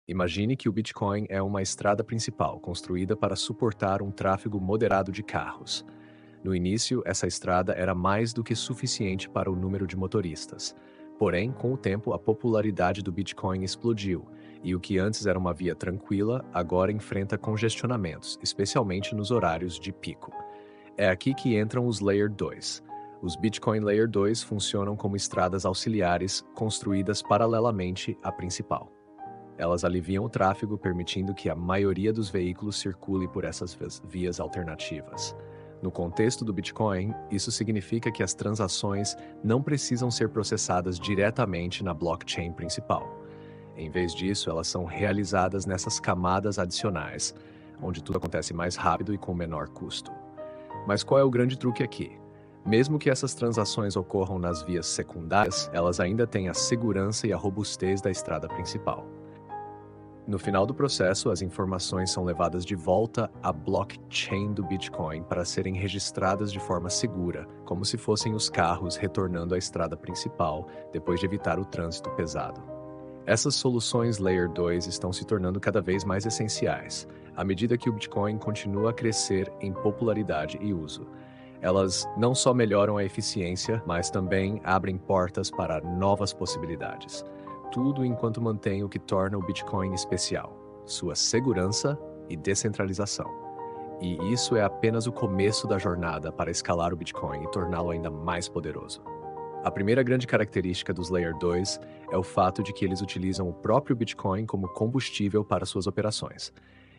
Imagine que o Bitcoin é uma estrada principal construída para suportar um tráfego moderado de carros. No início, essa estrada era mais do que suficiente para o número de motoristas. Porém, com o tempo, a popularidade do Bitcoin explodiu, e o que antes era uma via tranquila, agora enfrenta congestionamentos, especialmente nos horários de pico. É aqui que entram os Layer 2. Os Bitcoin Layer 2 funcionam como estradas auxiliares construídas paralelamente à principal. Elas aliviam o tráfego, permitindo que a maioria dos veículos circule por essas vias alternativas. No contexto do Bitcoin, isso significa que as transações não precisam ser processadas diretamente na blockchain principal. Em vez disso, elas são realizadas nessas camadas adicionais, onde tudo acontece mais rápido e com menor custo. Mas qual é o grande truque aqui? Mesmo que essas transações ocorram nas vias secundárias, elas ainda têm a segurança e a robustez da estrada principal. No final do processo, as informações são levadas de volta à blockchain do Bitcoin para serem registradas de forma segura, como se fossem os carros retornando à estrada principal, depois de evitar o trânsito pesado. Essas soluções Layer 2 estão se tornando cada vez mais essenciais, à medida que o Bitcoin continua a crescer em popularidade e uso. Elas não só melhoram a eficiência, mas também abrem portas para novas possibilidades. Tudo enquanto mantém o que torna o Bitcoin especial, sua segurança e descentralização. E isso é apenas o começo da jornada para escalar o Bitcoin e torná-lo ainda mais poderoso. A primeira grande característica dos Layer 2 é o fato de que eles utilizam o próprio Bitcoin como combustível para suas operações.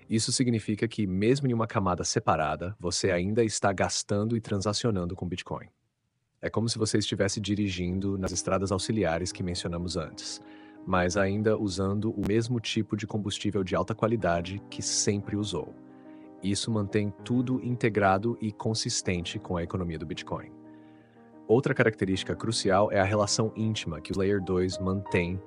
Isso significa que, mesmo em uma camada separada, você ainda está gastando e transacionando com Bitcoin. É como se você estivesse dirigindo nas estradas auxiliares que mencionamos antes, mas ainda usando o mesmo tipo de combustível de alta qualidade que sempre usou. Isso mantém tudo integrado e consistente com a economia do Bitcoin. Outra característica crucial é a relação íntima que o Layer 2 mantém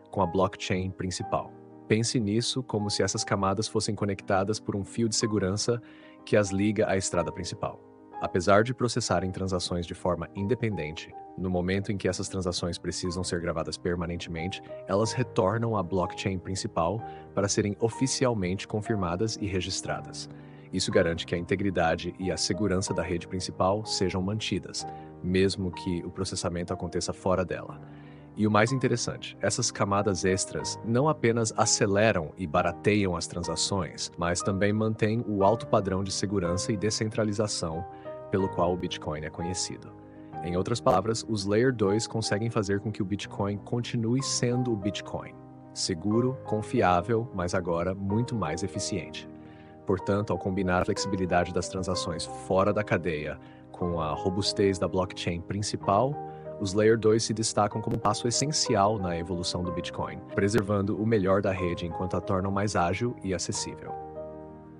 com a blockchain principal. Pense nisso como se essas camadas fossem conectadas por um fio de segurança que as liga à estrada principal. Apesar de processarem transações de forma independente, no momento em que essas transações precisam ser gravadas permanentemente, elas retornam à blockchain principal para serem oficialmente confirmadas e registradas. Isso garante que a integridade e a segurança da rede principal sejam mantidas, mesmo que o processamento aconteça fora dela. E o mais interessante, essas camadas extras não apenas aceleram e barateiam as transações, mas também mantêm o alto padrão de segurança e descentralização pelo qual o Bitcoin é conhecido. Em outras palavras, os Layer 2 conseguem fazer com que o Bitcoin continue sendo o Bitcoin. Seguro, confiável, mas agora muito mais eficiente. Portanto, ao combinar a flexibilidade das transações fora da cadeia com a robustez da blockchain principal, os Layer 2 se destacam como um passo essencial na evolução do Bitcoin, preservando o melhor da rede enquanto a tornam mais ágil e acessível.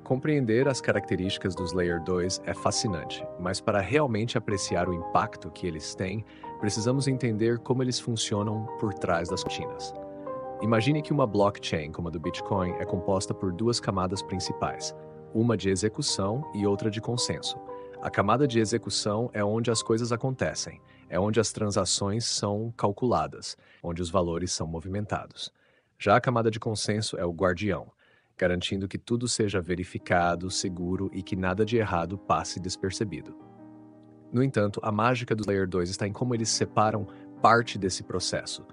Compreender as características dos Layer 2 é fascinante, mas para realmente apreciar o impacto que eles têm, precisamos entender como eles funcionam por trás das cortinas. Imagine que uma blockchain como a do Bitcoin é composta por duas camadas principais, uma de execução e outra de consenso. A camada de execução é onde as coisas acontecem, é onde as transações são calculadas, onde os valores são movimentados. Já a camada de consenso é o guardião, garantindo que tudo seja verificado, seguro e que nada de errado passe despercebido. No entanto, a mágica do Layer 2 está em como eles separam parte desse processo.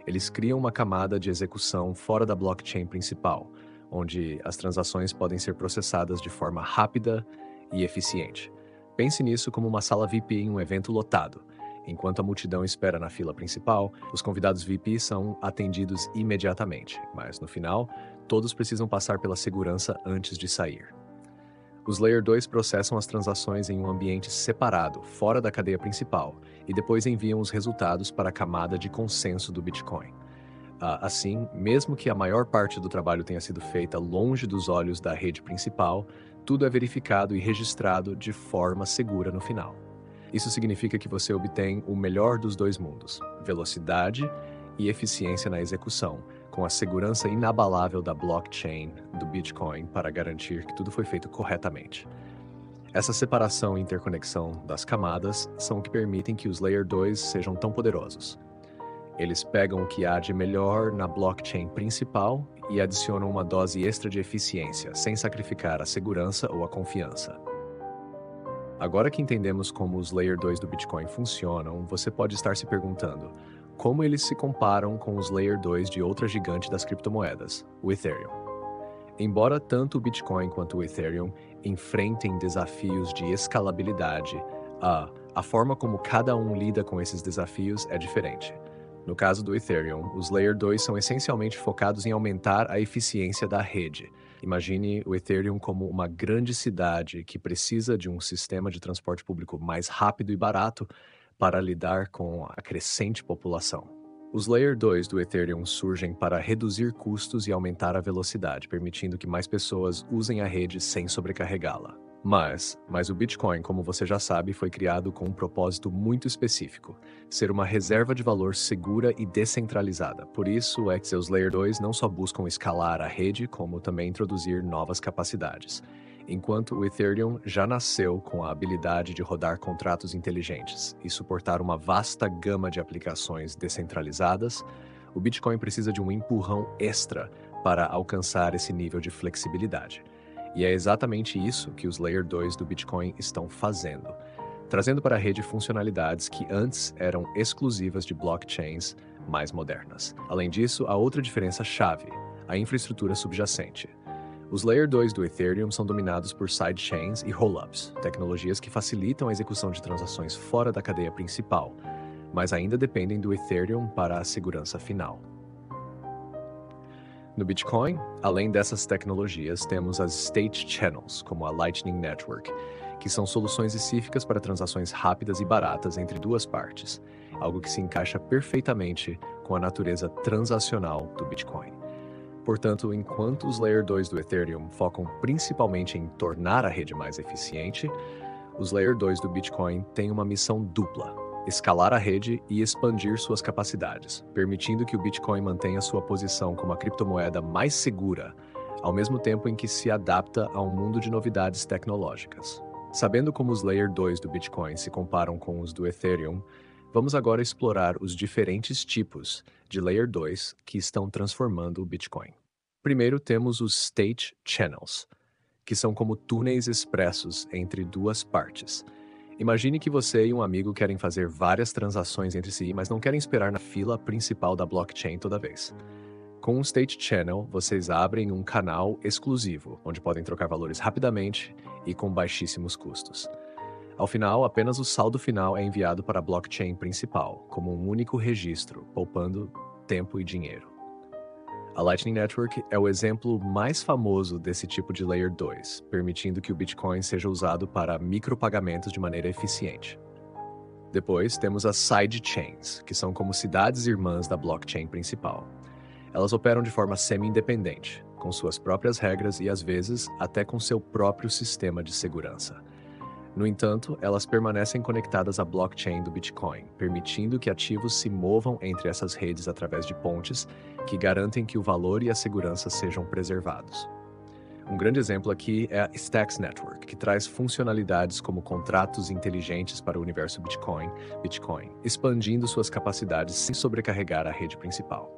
Eles criam uma camada de execução fora da blockchain principal, onde as transações podem ser processadas de forma rápida e eficiente. Pense nisso como uma sala VIP em um evento lotado. Enquanto a multidão espera na fila principal, os convidados VIP são atendidos imediatamente, mas no final, todos precisam passar pela segurança antes de sair. Os Layer 2 processam as transações em um ambiente separado, fora da cadeia principal, e depois enviam os resultados para a camada de consenso do Bitcoin. Assim, mesmo que a maior parte do trabalho tenha sido feita longe dos olhos da rede principal, tudo é verificado e registrado de forma segura no final. Isso significa que você obtém o melhor dos dois mundos, velocidade e eficiência na execução, com a segurança inabalável da blockchain do Bitcoin para garantir que tudo foi feito corretamente. Essa separação e interconexão das camadas são o que permitem que os Layer 2 sejam tão poderosos. Eles pegam o que há de melhor na blockchain principal e adicionam uma dose extra de eficiência, sem sacrificar a segurança ou a confiança. Agora que entendemos como os Layer 2 do Bitcoin funcionam, você pode estar se perguntando como eles se comparam com os Layer 2 de outra gigante das criptomoedas, o Ethereum. Embora tanto o Bitcoin quanto o Ethereum enfrentem desafios de escalabilidade, a forma como cada um lida com esses desafios é diferente. No caso do Ethereum, os Layer 2 são essencialmente focados em aumentar a eficiência da rede. Imagine o Ethereum como uma grande cidade que precisa de um sistema de transporte público mais rápido e barato para lidar com a crescente população. Os Layer 2 do Ethereum surgem para reduzir custos e aumentar a velocidade, permitindo que mais pessoas usem a rede sem sobrecarregá-la. Mas o Bitcoin, como você já sabe, foi criado com um propósito muito específico: ser uma reserva de valor segura e descentralizada. Por isso é que seus Layer 2 não só buscam escalar a rede, como também introduzir novas capacidades. Enquanto o Ethereum já nasceu com a habilidade de rodar contratos inteligentes e suportar uma vasta gama de aplicações descentralizadas, o Bitcoin precisa de um empurrão extra para alcançar esse nível de flexibilidade. E é exatamente isso que os Layer 2 do Bitcoin estão fazendo, trazendo para a rede funcionalidades que antes eram exclusivas de blockchains mais modernas. Além disso, há outra diferença-chave: a infraestrutura subjacente. Os Layer 2 do Ethereum são dominados por sidechains e rollups, tecnologias que facilitam a execução de transações fora da cadeia principal, mas ainda dependem do Ethereum para a segurança final. No Bitcoin, além dessas tecnologias, temos as State Channels, como a Lightning Network, que são soluções específicas para transações rápidas e baratas entre duas partes, algo que se encaixa perfeitamente com a natureza transacional do Bitcoin. Portanto, enquanto os Layer 2 do Ethereum focam principalmente em tornar a rede mais eficiente, os Layer 2 do Bitcoin têm uma missão dupla: escalar a rede e expandir suas capacidades, permitindo que o Bitcoin mantenha sua posição como a criptomoeda mais segura, ao mesmo tempo em que se adapta a um mundo de novidades tecnológicas. Sabendo como os Layer 2 do Bitcoin se comparam com os do Ethereum, vamos agora explorar os diferentes tipos de Layer 2 que estão transformando o Bitcoin. Primeiro temos os State Channels, que são como túneis expressos entre duas partes. Imagine que você e um amigo querem fazer várias transações entre si, mas não querem esperar na fila principal da blockchain toda vez. Com um State Channel, vocês abrem um canal exclusivo, onde podem trocar valores rapidamente e com baixíssimos custos. Ao final, apenas o saldo final é enviado para a blockchain principal, como um único registro, poupando tempo e dinheiro. A Lightning Network é o exemplo mais famoso desse tipo de Layer 2, permitindo que o Bitcoin seja usado para micropagamentos de maneira eficiente. Depois, temos as sidechains, que são como cidades irmãs da blockchain principal. Elas operam de forma semi-independente, com suas próprias regras e, às vezes, até com seu próprio sistema de segurança. No entanto, elas permanecem conectadas à blockchain do Bitcoin, permitindo que ativos se movam entre essas redes através de pontes que garantem que o valor e a segurança sejam preservados. Um grande exemplo aqui é a Stacks Network, que traz funcionalidades como contratos inteligentes para o universo Bitcoin, expandindo suas capacidades sem sobrecarregar a rede principal.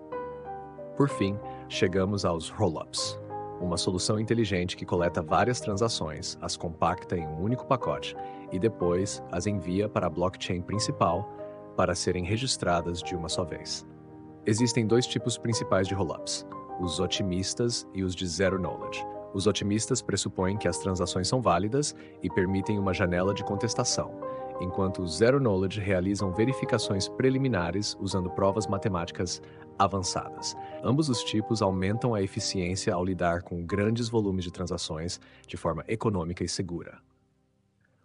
Por fim, chegamos aos rollups, uma solução inteligente que coleta várias transações, as compacta em um único pacote e depois as envia para a blockchain principal para serem registradas de uma só vez. Existem dois tipos principais de rollups: os otimistas e os de zero knowledge. Os otimistas pressupõem que as transações são válidas e permitem uma janela de contestação, enquanto os zero knowledge realizam verificações preliminares usando provas matemáticas avançadas. Ambos os tipos aumentam a eficiência ao lidar com grandes volumes de transações de forma econômica e segura.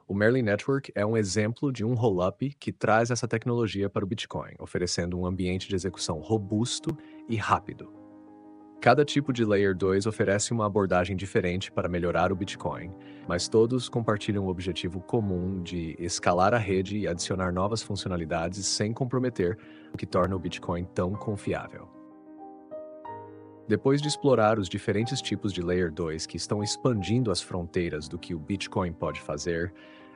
O Merlin Network é um exemplo de um rollup que traz essa tecnologia para o Bitcoin, oferecendo um ambiente de execução robusto e rápido. Cada tipo de Layer 2 oferece uma abordagem diferente para melhorar o Bitcoin, mas todos compartilham o objetivo comum de escalar a rede e adicionar novas funcionalidades sem comprometer o que torna o Bitcoin tão confiável. Depois de explorar os diferentes tipos de Layer 2 que estão expandindo as fronteiras do que o Bitcoin pode fazer,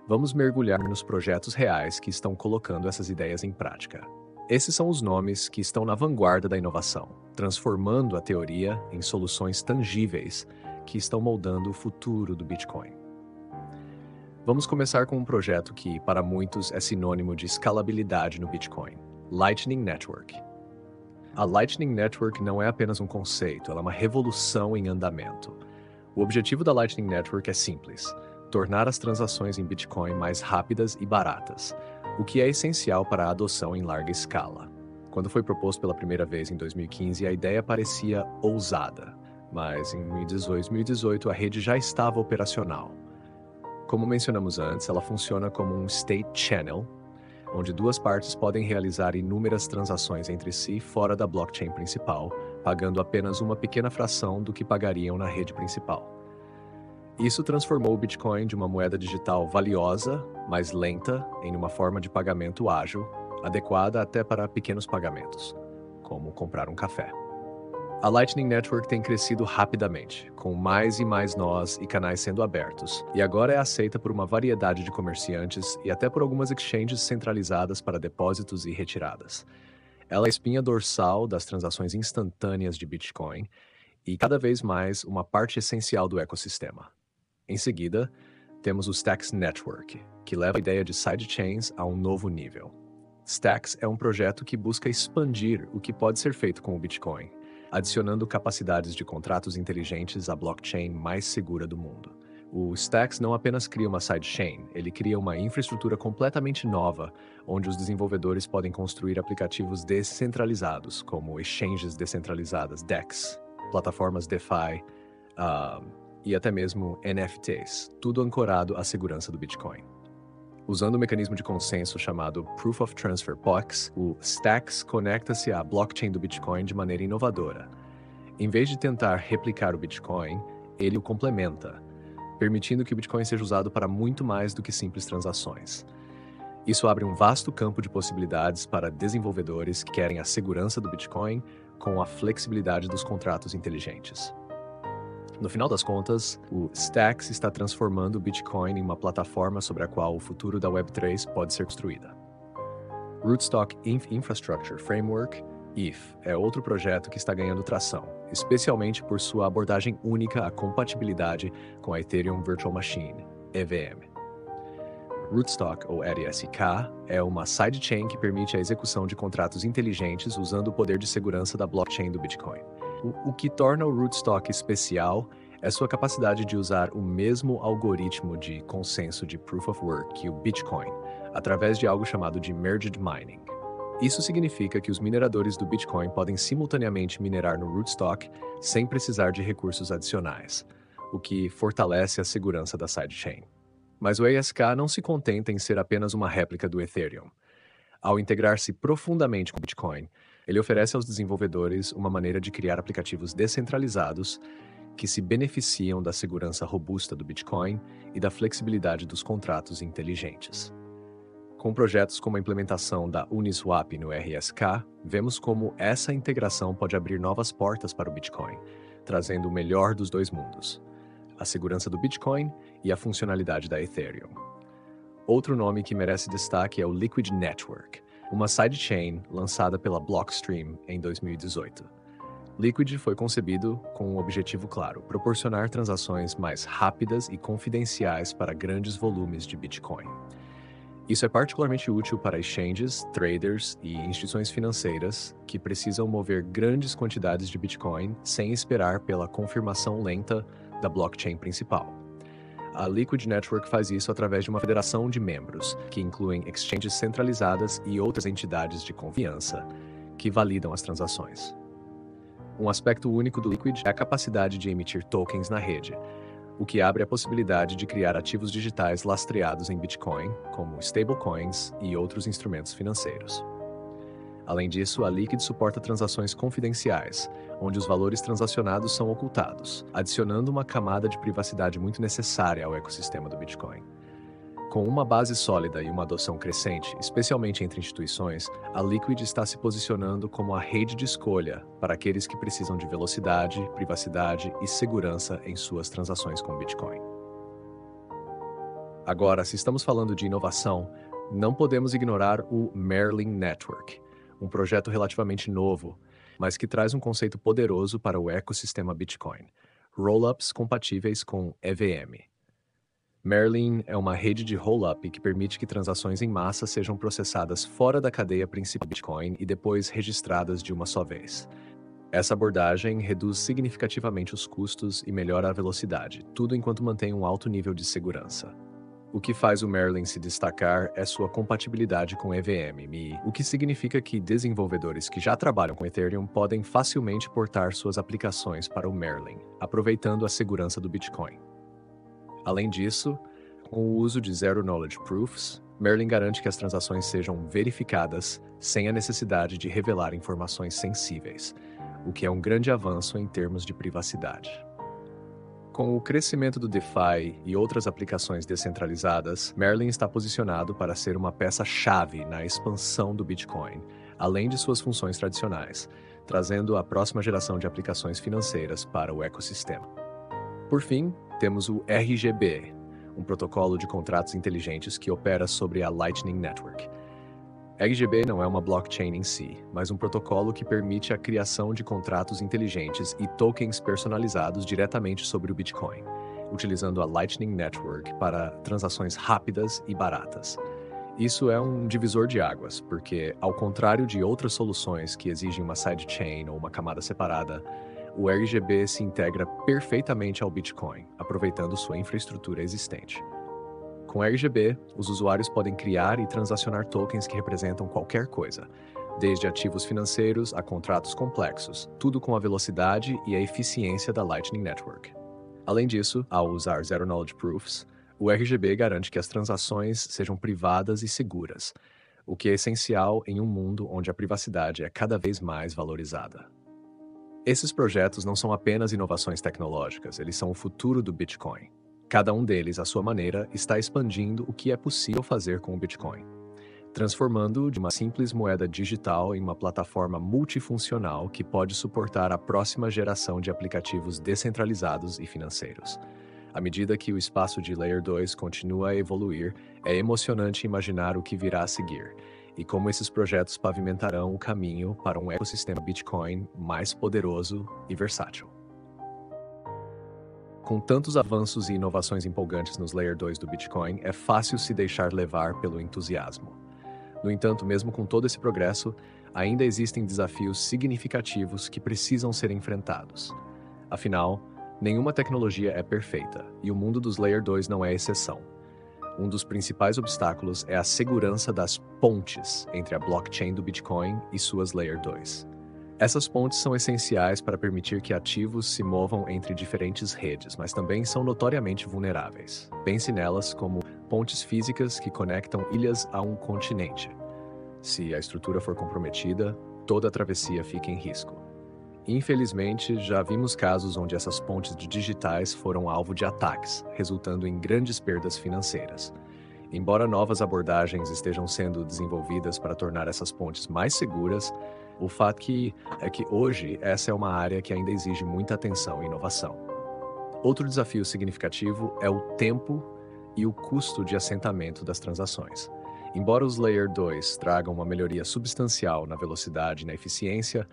vamos mergulhar nos projetos reais que estão colocando essas ideias em prática. Esses são os nomes que estão na vanguarda da inovação, transformando a teoria em soluções tangíveis que estão moldando o futuro do Bitcoin. Vamos começar com um projeto que, para muitos, é sinônimo de escalabilidade no Bitcoin: Lightning Network. A Lightning Network não é apenas um conceito, ela é uma revolução em andamento. O objetivo da Lightning Network é simples: tornar as transações em Bitcoin mais rápidas e baratas, o que é essencial para a adoção em larga escala. Quando foi proposto pela primeira vez em 2015, a ideia parecia ousada, mas em 2018 a rede já estava operacional. Como mencionamos antes, ela funciona como um State Channel, onde duas partes podem realizar inúmeras transações entre si fora da blockchain principal, pagando apenas uma pequena fração do que pagariam na rede principal. Isso transformou o Bitcoin de uma moeda digital valiosa, mas lenta, em uma forma de pagamento ágil, adequada até para pequenos pagamentos, como comprar um café. A Lightning Network tem crescido rapidamente, com mais e mais nós e canais sendo abertos, e agora é aceita por uma variedade de comerciantes e até por algumas exchanges centralizadas para depósitos e retiradas. Ela é a espinha dorsal das transações instantâneas de Bitcoin e, cada vez mais, uma parte essencial do ecossistema. Em seguida, temos o Stacks Network, que leva a ideia de sidechains a um novo nível. Stacks é um projeto que busca expandir o que pode ser feito com o Bitcoin, adicionando capacidades de contratos inteligentes à blockchain mais segura do mundo. O Stacks não apenas cria uma sidechain, ele cria uma infraestrutura completamente nova, onde os desenvolvedores podem construir aplicativos descentralizados, como exchanges descentralizadas, DEX, plataformas DeFi, e até mesmo NFTs, tudo ancorado à segurança do Bitcoin. Usando o mecanismo de consenso chamado Proof of Transfer POX, o Stacks conecta-se à blockchain do Bitcoin de maneira inovadora. Em vez de tentar replicar o Bitcoin, ele o complementa, permitindo que o Bitcoin seja usado para muito mais do que simples transações. Isso abre um vasto campo de possibilidades para desenvolvedores que querem a segurança do Bitcoin com a flexibilidade dos contratos inteligentes. No final das contas, o Stacks está transformando o Bitcoin em uma plataforma sobre a qual o futuro da Web3 pode ser construída. Rootstock Infrastructure Framework, ETH, é outro projeto que está ganhando tração, especialmente por sua abordagem única à compatibilidade com a Ethereum Virtual Machine, EVM. Rootstock, ou RSK, é uma sidechain que permite a execução de contratos inteligentes usando o poder de segurança da blockchain do Bitcoin. O que torna o Rootstock especial é sua capacidade de usar o mesmo algoritmo de consenso de Proof of Work que o Bitcoin, através de algo chamado de Merged Mining. Isso significa que os mineradores do Bitcoin podem simultaneamente minerar no Rootstock sem precisar de recursos adicionais, o que fortalece a segurança da sidechain. Mas o ASK não se contenta em ser apenas uma réplica do Ethereum. Ao integrar-se profundamente com o Bitcoin, ele oferece aos desenvolvedores uma maneira de criar aplicativos descentralizados que se beneficiam da segurança robusta do Bitcoin e da flexibilidade dos contratos inteligentes. Com projetos como a implementação da Uniswap no RSK, vemos como essa integração pode abrir novas portas para o Bitcoin, trazendo o melhor dos dois mundos: a segurança do Bitcoin e a funcionalidade da Ethereum. Outro nome que merece destaque é o Liquid Network, uma sidechain lançada pela Blockstream em 2018. Liquid foi concebido com um objetivo claro: proporcionar transações mais rápidas e confidenciais para grandes volumes de Bitcoin. Isso é particularmente útil para exchanges, traders e instituições financeiras que precisam mover grandes quantidades de Bitcoin sem esperar pela confirmação lenta da blockchain principal. A Liquid Network faz isso através de uma federação de membros, que incluem exchanges centralizadas e outras entidades de confiança, que validam as transações. Um aspecto único do Liquid é a capacidade de emitir tokens na rede, o que abre a possibilidade de criar ativos digitais lastreados em Bitcoin, como stablecoins e outros instrumentos financeiros. Além disso, a Liquid suporta transações confidenciais, onde os valores transacionados são ocultados, adicionando uma camada de privacidade muito necessária ao ecossistema do Bitcoin. Com uma base sólida e uma adoção crescente, especialmente entre instituições, a Liquid está se posicionando como a rede de escolha para aqueles que precisam de velocidade, privacidade e segurança em suas transações com Bitcoin. Agora, se estamos falando de inovação, não podemos ignorar o Merlin Network, um projeto relativamente novo, mas que traz um conceito poderoso para o ecossistema Bitcoin: rollups compatíveis com EVM. Merlin é uma rede de rollup que permite que transações em massa sejam processadas fora da cadeia principal Bitcoin e depois registradas de uma só vez. Essa abordagem reduz significativamente os custos e melhora a velocidade, tudo enquanto mantém um alto nível de segurança. O que faz o Merlin se destacar é sua compatibilidade com EVM, o que significa que desenvolvedores que já trabalham com Ethereum podem facilmente portar suas aplicações para o Merlin, aproveitando a segurança do Bitcoin. Além disso, com o uso de Zero Knowledge Proofs, Merlin garante que as transações sejam verificadas sem a necessidade de revelar informações sensíveis, o que é um grande avanço em termos de privacidade. Com o crescimento do DeFi e outras aplicações descentralizadas, Merlin está posicionado para ser uma peça-chave na expansão do Bitcoin, além de suas funções tradicionais, trazendo a próxima geração de aplicações financeiras para o ecossistema. Por fim, temos o RGB, um protocolo de contratos inteligentes que opera sobre a Lightning Network. RGB não é uma blockchain em si, mas um protocolo que permite a criação de contratos inteligentes e tokens personalizados diretamente sobre o Bitcoin, utilizando a Lightning Network para transações rápidas e baratas. Isso é um divisor de águas, porque, ao contrário de outras soluções que exigem uma sidechain ou uma camada separada, o RGB se integra perfeitamente ao Bitcoin, aproveitando sua infraestrutura existente. Com RGB, os usuários podem criar e transacionar tokens que representam qualquer coisa, desde ativos financeiros a contratos complexos, tudo com a velocidade e a eficiência da Lightning Network. Além disso, ao usar Zero Knowledge Proofs, o RGB garante que as transações sejam privadas e seguras, o que é essencial em um mundo onde a privacidade é cada vez mais valorizada. Esses projetos não são apenas inovações tecnológicas, eles são o futuro do Bitcoin. Cada um deles, à sua maneira, está expandindo o que é possível fazer com o Bitcoin, transformando-o de uma simples moeda digital em uma plataforma multifuncional que pode suportar a próxima geração de aplicativos descentralizados e financeiros. À medida que o espaço de Layer 2 continua a evoluir, é emocionante imaginar o que virá a seguir e como esses projetos pavimentarão o caminho para um ecossistema Bitcoin mais poderoso e versátil. Com tantos avanços e inovações empolgantes nos Layer 2 do Bitcoin, é fácil se deixar levar pelo entusiasmo. No entanto, mesmo com todo esse progresso, ainda existem desafios significativos que precisam ser enfrentados. Afinal, nenhuma tecnologia é perfeita, e o mundo dos Layer 2 não é exceção. Um dos principais obstáculos é a segurança das pontes entre a blockchain do Bitcoin e suas Layer 2. Essas pontes são essenciais para permitir que ativos se movam entre diferentes redes, mas também são notoriamente vulneráveis. Pense nelas como pontes físicas que conectam ilhas a um continente. Se a estrutura for comprometida, toda a travessia fica em risco. Infelizmente, já vimos casos onde essas pontes digitais foram alvo de ataques, resultando em grandes perdas financeiras. Embora novas abordagens estejam sendo desenvolvidas para tornar essas pontes mais seguras, o fato é que hoje essa é uma área que ainda exige muita atenção e inovação. Outro desafio significativo é o tempo e o custo de assentamento das transações. Embora os Layer 2 tragam uma melhoria substancial na velocidade e na eficiência,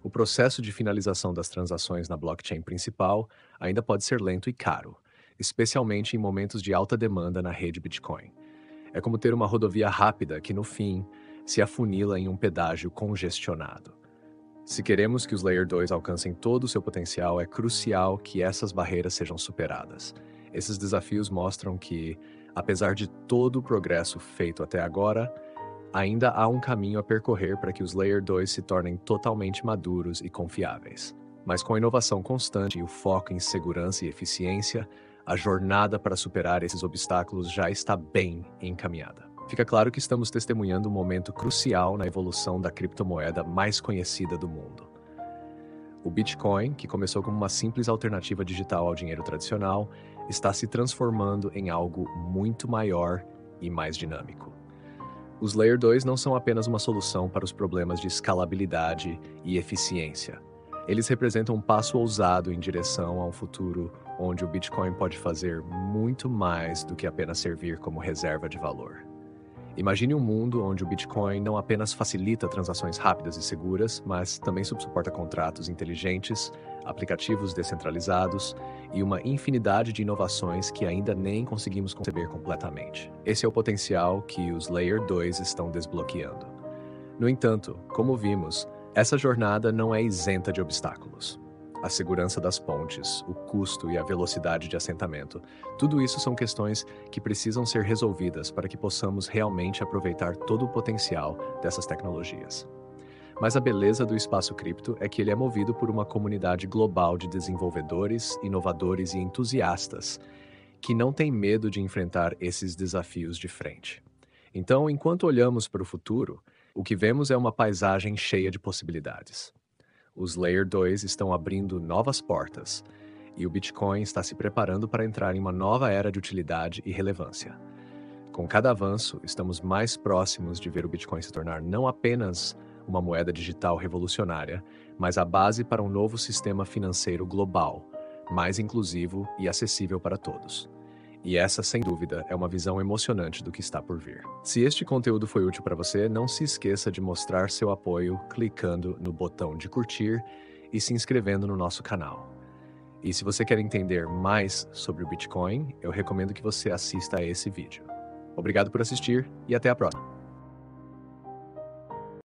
o processo de finalização das transações na blockchain principal ainda pode ser lento e caro, especialmente em momentos de alta demanda na rede Bitcoin. É como ter uma rodovia rápida que, no fim, se afunila em um pedágio congestionado. Se queremos que os Layer 2 alcancem todo o seu potencial, é crucial que essas barreiras sejam superadas. Esses desafios mostram que, apesar de todo o progresso feito até agora, ainda há um caminho a percorrer para que os Layer 2 se tornem totalmente maduros e confiáveis. Mas com a inovação constante e o foco em segurança e eficiência, a jornada para superar esses obstáculos já está bem encaminhada. Fica claro que estamos testemunhando um momento crucial na evolução da criptomoeda mais conhecida do mundo. O Bitcoin, que começou como uma simples alternativa digital ao dinheiro tradicional, está se transformando em algo muito maior e mais dinâmico. Os Layer 2 não são apenas uma solução para os problemas de escalabilidade e eficiência. Eles representam um passo ousado em direção a um futuro onde o Bitcoin pode fazer muito mais do que apenas servir como reserva de valor. Imagine um mundo onde o Bitcoin não apenas facilita transações rápidas e seguras, mas também suporta contratos inteligentes, aplicativos descentralizados e uma infinidade de inovações que ainda nem conseguimos conceber completamente. Esse é o potencial que os Layer 2 estão desbloqueando. No entanto, como vimos, essa jornada não é isenta de obstáculos. A segurança das pontes, o custo e a velocidade de assentamento, tudo isso são questões que precisam ser resolvidas para que possamos realmente aproveitar todo o potencial dessas tecnologias. Mas a beleza do espaço cripto é que ele é movido por uma comunidade global de desenvolvedores, inovadores e entusiastas que não têm medo de enfrentar esses desafios de frente. Então, enquanto olhamos para o futuro, o que vemos é uma paisagem cheia de possibilidades. Os Layer 2 estão abrindo novas portas, e o Bitcoin está se preparando para entrar em uma nova era de utilidade e relevância. Com cada avanço, estamos mais próximos de ver o Bitcoin se tornar não apenas uma moeda digital revolucionária, mas a base para um novo sistema financeiro global, mais inclusivo e acessível para todos. E essa, sem dúvida, é uma visão emocionante do que está por vir. Se este conteúdo foi útil para você, não se esqueça de mostrar seu apoio clicando no botão de curtir e se inscrevendo no nosso canal. E se você quer entender mais sobre o Bitcoin, eu recomendo que você assista a esse vídeo. Obrigado por assistir e até a próxima!